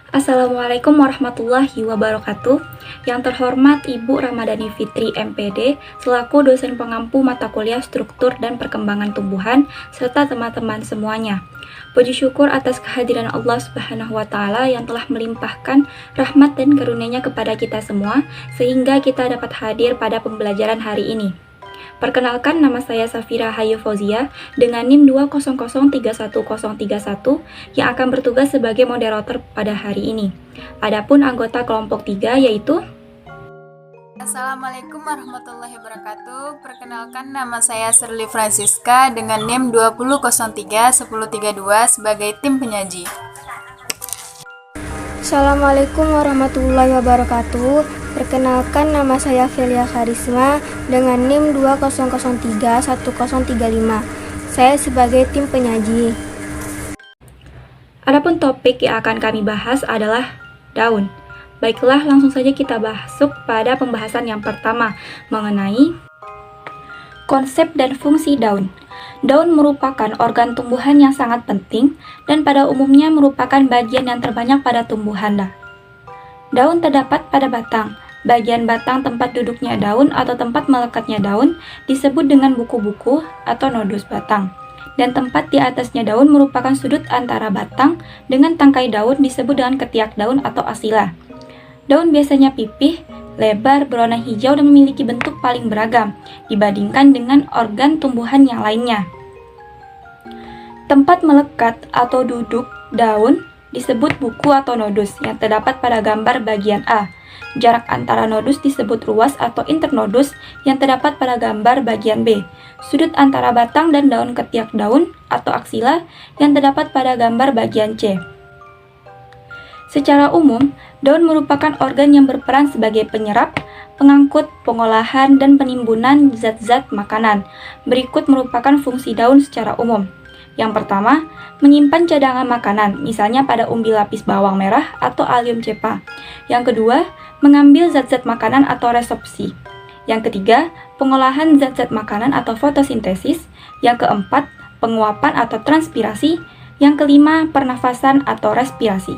Assalamualaikum warahmatullahi wabarakatuh. Yang terhormat Ibu Ramadhani Fitri MPD selaku dosen pengampu mata kuliah struktur dan perkembangan tumbuhan serta teman-teman semuanya. Puji syukur atas kehadiran Allah Subhanahu wa taala yang telah melimpahkan rahmat dan karunia-Nya kepada kita semua sehingga kita dapat hadir pada pembelajaran hari ini. Perkenalkan, nama saya Safira Hayu Fauzia dengan NIM 200310131 yang akan bertugas sebagai moderator pada hari ini. Adapun anggota kelompok 3 yaitu Assalamualaikum warahmatullahi wabarakatuh. Perkenalkan, nama saya Sherly Francisca dengan NIM 200310132 sebagai tim penyaji. Assalamualaikum warahmatullahi wabarakatuh. Perkenalkan, nama saya Velia Karisma dengan NIM 200310135. Saya sebagai tim penyaji. Adapun topik yang akan kami bahas adalah daun. Baiklah, langsung saja kita masuk pada pembahasan yang pertama mengenai konsep dan fungsi daun. Daun merupakan organ tumbuhan yang sangat penting dan pada umumnya merupakan bagian yang terbanyak pada tumbuhan. Daun terdapat pada batang. Bagian batang tempat duduknya daun atau tempat melekatnya daun disebut dengan buku-buku atau nodus batang. Dan tempat di atasnya daun merupakan sudut antara batang dengan tangkai daun disebut dengan ketiak daun atau asila. Daun biasanya pipih, lebar, berwarna hijau dan memiliki bentuk paling beragam dibandingkan dengan organ tumbuhan yang lainnya. Tempat melekat atau duduk daun disebut buku atau nodus yang terdapat pada gambar bagian A. Jarak antara nodus disebut ruas atau internodus yang terdapat pada gambar bagian B. Sudut antara batang dan daun ketiak daun atau aksila yang terdapat pada gambar bagian C. Secara umum, daun merupakan organ yang berperan sebagai penyerap, pengangkut, pengolahan, dan penimbunan zat-zat makanan. Berikut merupakan fungsi daun secara umum. Yang pertama, menyimpan cadangan makanan, misalnya pada umbi lapis bawang merah atau Allium cepa. Yang kedua, mengambil zat-zat makanan atau resorpsi. Yang ketiga, pengolahan zat-zat makanan atau fotosintesis. Yang keempat, penguapan atau transpirasi. Yang kelima, pernafasan atau respirasi.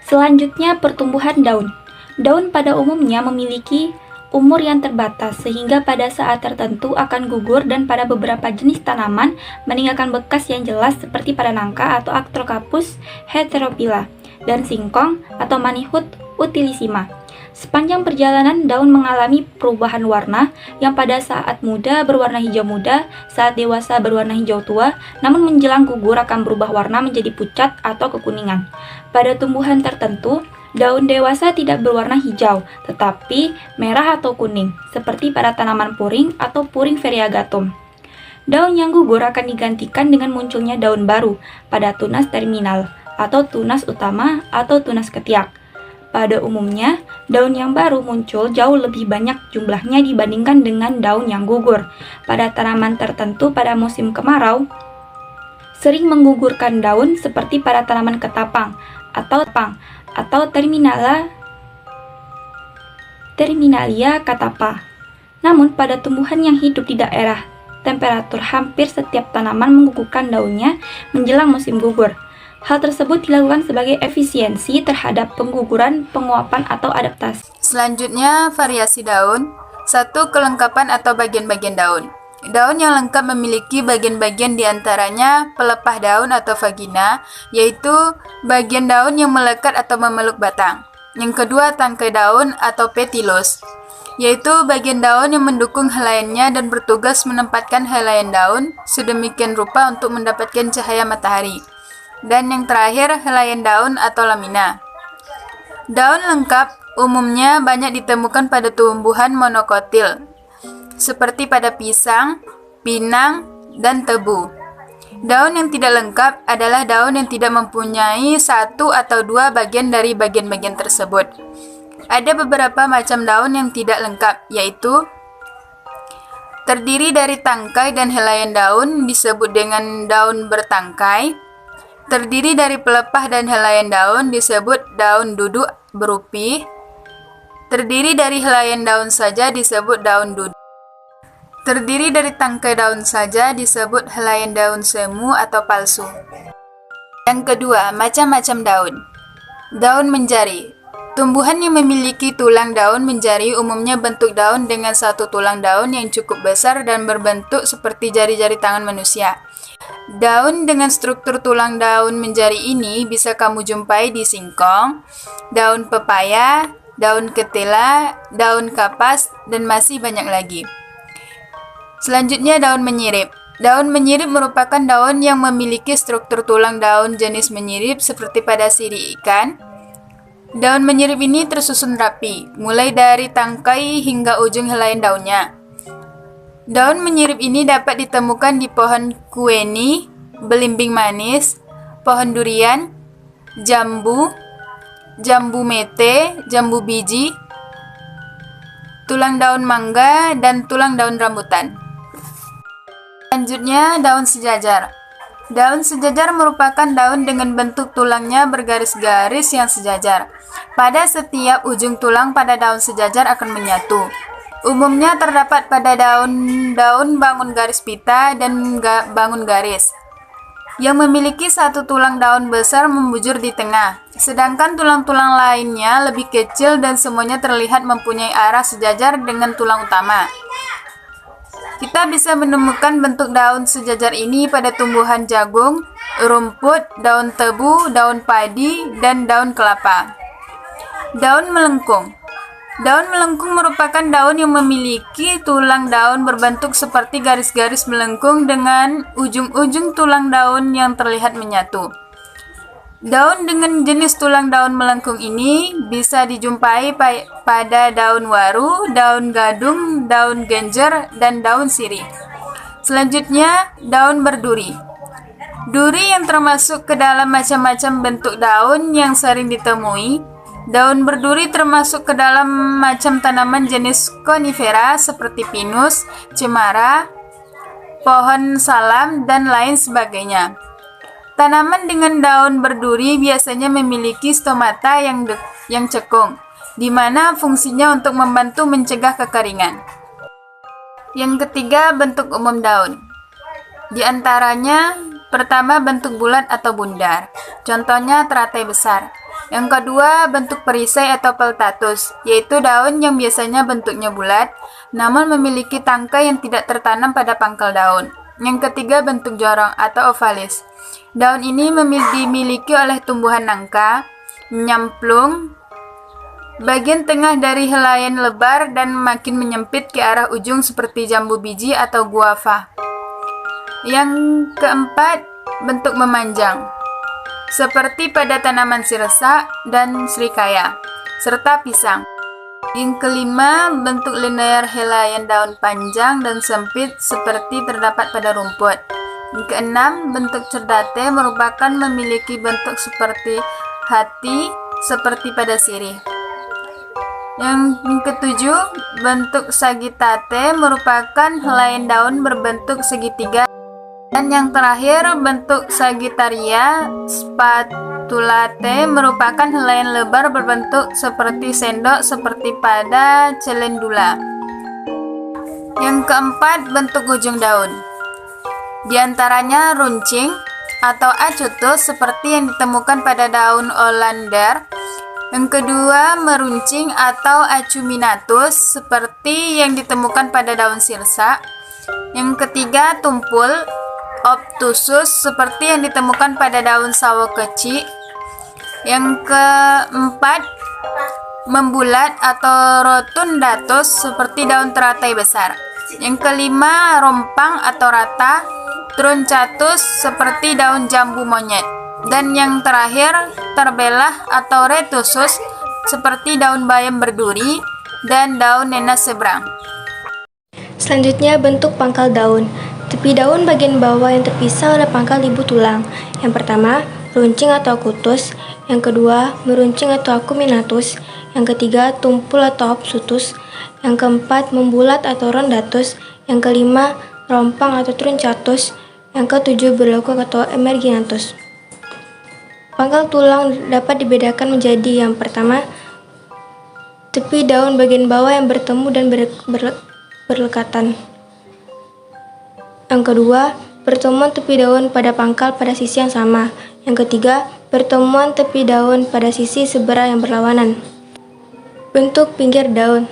Selanjutnya, pertumbuhan daun. Daun pada umumnya memiliki umur yang terbatas sehingga pada saat tertentu akan gugur dan pada beberapa jenis tanaman meninggalkan bekas yang jelas seperti pada nangka atau Arctocapus heterophylla dan singkong atau Manihut utilissima. Sepanjang perjalanan daun mengalami perubahan warna yang pada saat muda berwarna hijau muda, saat dewasa berwarna hijau tua, namun menjelang gugur akan berubah warna menjadi pucat atau kekuningan. Pada tumbuhan tertentu, daun dewasa tidak berwarna hijau, tetapi merah atau kuning, seperti pada tanaman puring atau Puring variegatum. Daun yang gugur akan digantikan dengan munculnya daun baru pada tunas terminal, atau tunas utama, atau tunas ketiak. Pada umumnya, daun yang baru muncul jauh lebih banyak jumlahnya dibandingkan dengan daun yang gugur. Pada tanaman tertentu pada musim kemarau, sering menggugurkan daun seperti pada tanaman ketapang, atau Terminalia catapa. Namun pada tumbuhan yang hidup di daerah temperatur hampir setiap tanaman menggugurkan daunnya menjelang musim gugur. Hal tersebut dilakukan sebagai efisiensi terhadap pengguguran, penguapan, atau adaptasi. Selanjutnya, variasi daun. 1. Kelengkapan atau bagian-bagian daun. Daun yang lengkap memiliki bagian-bagian diantaranya pelepah daun atau vagina, yaitu bagian daun yang melekat atau memeluk batang. Yang kedua, tangkai daun atau petilus, yaitu bagian daun yang mendukung helaiannya dan bertugas menempatkan helaian daun sedemikian rupa untuk mendapatkan cahaya matahari. Dan yang terakhir, helaian daun atau lamina. Daun lengkap umumnya banyak ditemukan pada tumbuhan monokotil, seperti pada pisang, pinang, dan tebu. Daun yang tidak lengkap adalah daun yang tidak mempunyai satu atau dua bagian dari bagian-bagian tersebut. Ada beberapa macam daun yang tidak lengkap, yaitu terdiri dari tangkai dan helaian daun disebut dengan daun bertangkai. Terdiri dari pelepah dan helaian daun disebut daun duduk berupih. Terdiri dari helaian daun saja disebut daun duduk. Terdiri dari tangkai daun saja disebut helaian daun semu atau palsu. Yang kedua, macam-macam daun. Daun menjari. Tumbuhan yang memiliki tulang daun menjari umumnya bentuk daun dengan satu tulang daun yang cukup besar dan berbentuk seperti jari-jari tangan manusia. Daun dengan struktur tulang daun menjari ini bisa kamu jumpai di singkong, daun pepaya, daun ketela, daun kapas, dan masih banyak lagi. Selanjutnya, daun menyirip. Daun menyirip merupakan daun yang memiliki struktur tulang daun jenis menyirip seperti pada sirih ikan. Daun menyirip ini tersusun rapi, mulai dari tangkai hingga ujung helaian daunnya. Daun menyirip ini dapat ditemukan di pohon kueni, belimbing manis, pohon durian, jambu, jambu mete, jambu biji, tulang daun mangga, dan tulang daun rambutan. Selanjutnya, daun sejajar. Daun sejajar merupakan daun dengan bentuk tulangnya bergaris-garis yang sejajar. Pada setiap ujung tulang pada daun sejajar akan menyatu. Umumnya terdapat pada daun-daun bangun garis pita dan bangun garis, yang memiliki satu tulang daun besar membujur di tengah, sedangkan tulang-tulang lainnya lebih kecil dan semuanya terlihat mempunyai arah sejajar dengan tulang utama. Kita bisa menemukan bentuk daun sejajar ini pada tumbuhan jagung, rumput, daun tebu, daun padi, dan daun kelapa. Daun melengkung. Daun melengkung merupakan daun yang memiliki tulang daun berbentuk seperti garis-garis melengkung dengan ujung-ujung tulang daun yang terlihat menyatu. Daun dengan jenis tulang daun melengkung ini bisa dijumpai pada daun waru, daun gadung, daun genjer, dan daun sirih. Selanjutnya, daun berduri. Duri yang termasuk ke dalam macam-macam bentuk daun yang sering ditemui. Daun berduri termasuk ke dalam macam tanaman jenis konifera seperti pinus, cemara, pohon salam, dan lain sebagainya. Tanaman dengan daun berduri biasanya memiliki stomata yang cekung, di mana fungsinya untuk membantu mencegah kekeringan. Yang ketiga, bentuk umum daun. Di antaranya, pertama bentuk bulat atau bundar, contohnya teratai besar. Yang kedua, bentuk perisai atau peltatus, yaitu daun yang biasanya bentuknya bulat, namun memiliki tangkai yang tidak tertanam pada pangkal daun. Yang ketiga, bentuk jorong atau ovalis. Daun ini dimiliki oleh tumbuhan nangka, nyamplung, bagian tengah dari helaian lebar dan makin menyempit ke arah ujung seperti jambu biji atau guava. Yang keempat, bentuk memanjang, seperti pada tanaman sirsa dan srikaya, serta pisang. Yang kelima, bentuk linear helaian daun panjang dan sempit seperti terdapat pada rumput. Yang keenam, bentuk cerdate merupakan memiliki bentuk seperti hati seperti pada sirih. Yang ketujuh, bentuk sagitate merupakan helaian daun berbentuk segitiga. Dan yang terakhir, bentuk Sagittaria spatulate merupakan helaian lebar berbentuk seperti sendok seperti pada calendula. Yang keempat, bentuk ujung daun. Di antaranya runcing atau acutus seperti yang ditemukan pada daun olander. Yang kedua, meruncing atau acuminatus seperti yang ditemukan pada daun sirsa. Yang ketiga, tumpul obtusus seperti yang ditemukan pada daun sawo kecil. Yang keempat, membulat atau rotundatus seperti daun teratai besar. Yang kelima, rompang atau rata, truncatus seperti daun jambu monyet. Dan yang terakhir, terbelah atau retusus seperti daun bayam berduri dan daun nenas seberang. Selanjutnya, bentuk pangkal daun. Tepi daun bagian bawah yang terpisah oleh pangkal ibu tulang. Yang pertama, runcing atau akutus. Yang kedua, meruncing atau acuminatus. Yang ketiga, tumpul atau obsutus. Yang keempat, membulat atau rondatus. Yang kelima, rompang atau truncatus. Yang ketujuh, berlekuk atau emerginatus. Pangkal tulang dapat dibedakan menjadi yang pertama, tepi daun bagian bawah yang bertemu dan berlekatan. Yang kedua, pertemuan tepi daun pada pangkal pada sisi yang sama. Yang ketiga, pertemuan tepi daun pada sisi seberang yang berlawanan. Bentuk pinggir daun.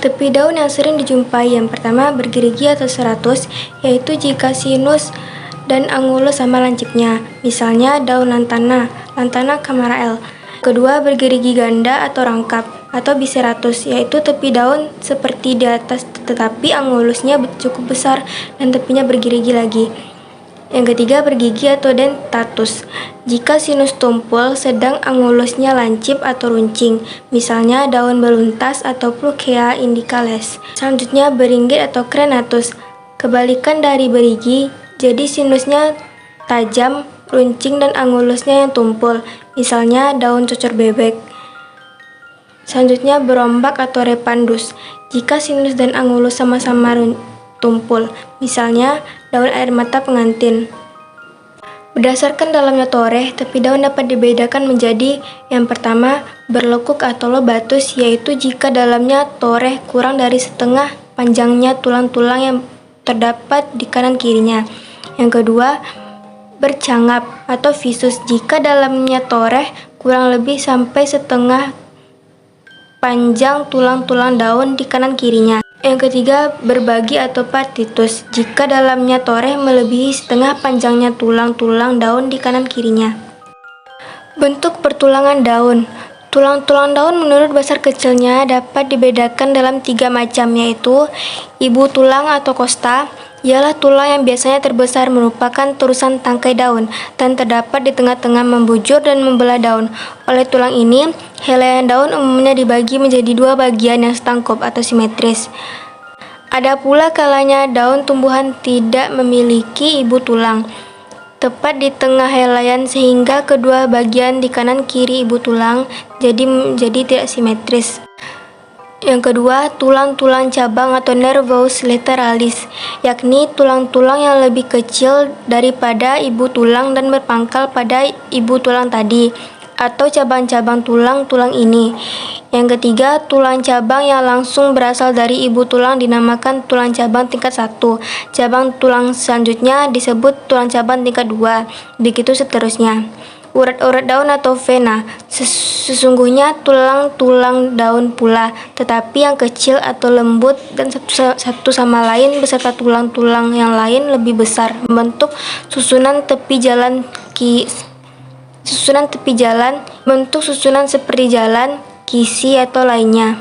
Tepi daun yang sering dijumpai yang pertama bergerigi atau seratus, yaitu jika sinus dan angulus sama lancipnya. Misalnya daun lantana camara L. Kedua, bergerigi ganda atau rangkap atau biseratus, yaitu tepi daun seperti di atas tetapi angulusnya cukup besar dan tepinya bergerigi lagi. Yang ketiga, bergigi atau dentatus. Jika sinus tumpul sedang angulusnya lancip atau runcing, misalnya daun beluntas atau Pluckea indicales. Selanjutnya, beringgit atau crenatus. Kebalikan dari berigi, jadi sinusnya tajam, runcing dan angulusnya yang tumpul, misalnya daun cocor bebek. Selanjutnya, berombak atau repandus. Jika sinus dan angulus sama-sama tumpul, misalnya daun air mata pengantin. Berdasarkan dalamnya toreh, tepi daun dapat dibedakan menjadi yang pertama, berlekuk atau lobatus, yaitu jika dalamnya toreh kurang dari setengah panjangnya tulang-tulang yang terdapat di kanan kirinya. Yang kedua, bercangap atau visus, jika dalamnya toreh kurang lebih sampai setengah panjang tulang-tulang daun di kanan kirinya. Yang ketiga, berbagi atau partitus, jika dalamnya toreh melebihi setengah panjangnya tulang-tulang daun di kanan kirinya. Bentuk pertulangan daun. Tulang-tulang daun menurut besar kecilnya dapat dibedakan dalam 3 macam, yaitu ibu tulang atau kosta, ialah tulang yang biasanya terbesar merupakan turusan tangkai daun dan terdapat di tengah-tengah membujur dan membelah daun. Oleh tulang ini, helaian daun umumnya dibagi menjadi 2 bagian yang setangkup atau simetris. Ada pula kalanya daun tumbuhan tidak memiliki ibu tulang tepat di tengah helaian sehingga kedua bagian di kanan kiri ibu tulang jadi tidak simetris. Yang kedua, tulang-tulang cabang atau nervus lateralis, yakni tulang-tulang yang lebih kecil daripada ibu tulang dan berpangkal pada ibu tulang tadi, atau cabang-cabang tulang-tulang ini. Yang ketiga, tulang cabang yang langsung berasal dari ibu tulang dinamakan tulang cabang tingkat 1. Cabang tulang selanjutnya disebut tulang cabang tingkat 2, begitu seterusnya. Urat-urat daun atau vena, sesungguhnya tulang-tulang daun pula, tetapi yang kecil atau lembut dan satu sama lain beserta tulang-tulang yang lain lebih besar, membentuk susunan tepi jalan bentuk susunan seperti jalan, kisi atau lainnya.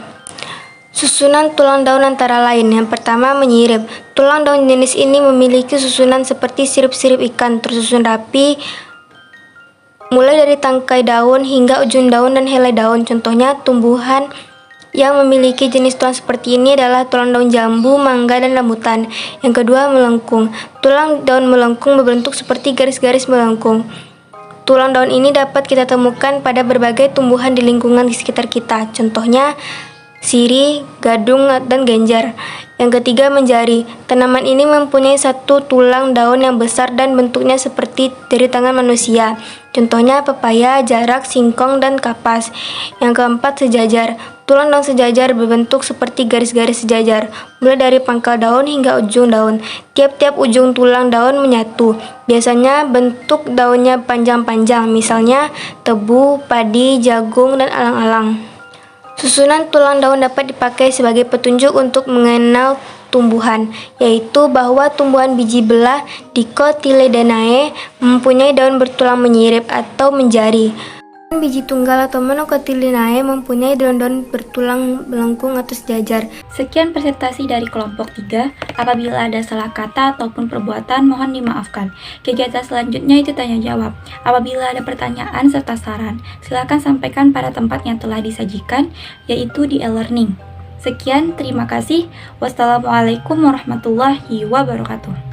Susunan tulang daun antara lain. Yang pertama, menyirip. Tulang daun jenis ini memiliki susunan seperti sirip-sirip ikan, tersusun rapi mulai dari tangkai daun hingga ujung daun dan helai daun. Contohnya, tumbuhan yang memiliki jenis tulang seperti ini adalah tulang daun jambu, mangga, dan rambutan. Yang kedua, melengkung. Tulang daun melengkung berbentuk seperti garis-garis melengkung. Tulang daun ini dapat kita temukan pada berbagai tumbuhan di lingkungan di sekitar kita. Contohnya, sirih, gadung, dan genjar. Yang ketiga, menjari. Tanaman ini mempunyai satu tulang daun yang besar dan bentuknya seperti dari tangan manusia. Contohnya pepaya, jarak, singkong, dan kapas. Yang keempat, sejajar. Tulang daun sejajar berbentuk seperti garis-garis sejajar, mulai dari pangkal daun hingga ujung daun. Tiap-tiap ujung tulang daun menyatu. Biasanya bentuk daunnya panjang-panjang, misalnya tebu, padi, jagung, dan alang-alang. Susunan tulang daun dapat dipakai sebagai petunjuk untuk mengenal tumbuhan, yaitu bahwa tumbuhan biji belah Dicotyledanae mempunyai daun bertulang menyirip atau menjari. Biji tunggal atau Monocotyledanae mempunyai daun-daun bertulang melengkung atau sejajar. Sekian presentasi dari kelompok 3. Apabila ada salah kata ataupun perbuatan, mohon dimaafkan. Kegiatan selanjutnya itu tanya jawab. Apabila ada pertanyaan serta saran, silakan sampaikan pada tempat yang telah disajikan, yaitu di e-learning. Sekian, terima kasih. Wassalamualaikum warahmatullahi wabarakatuh.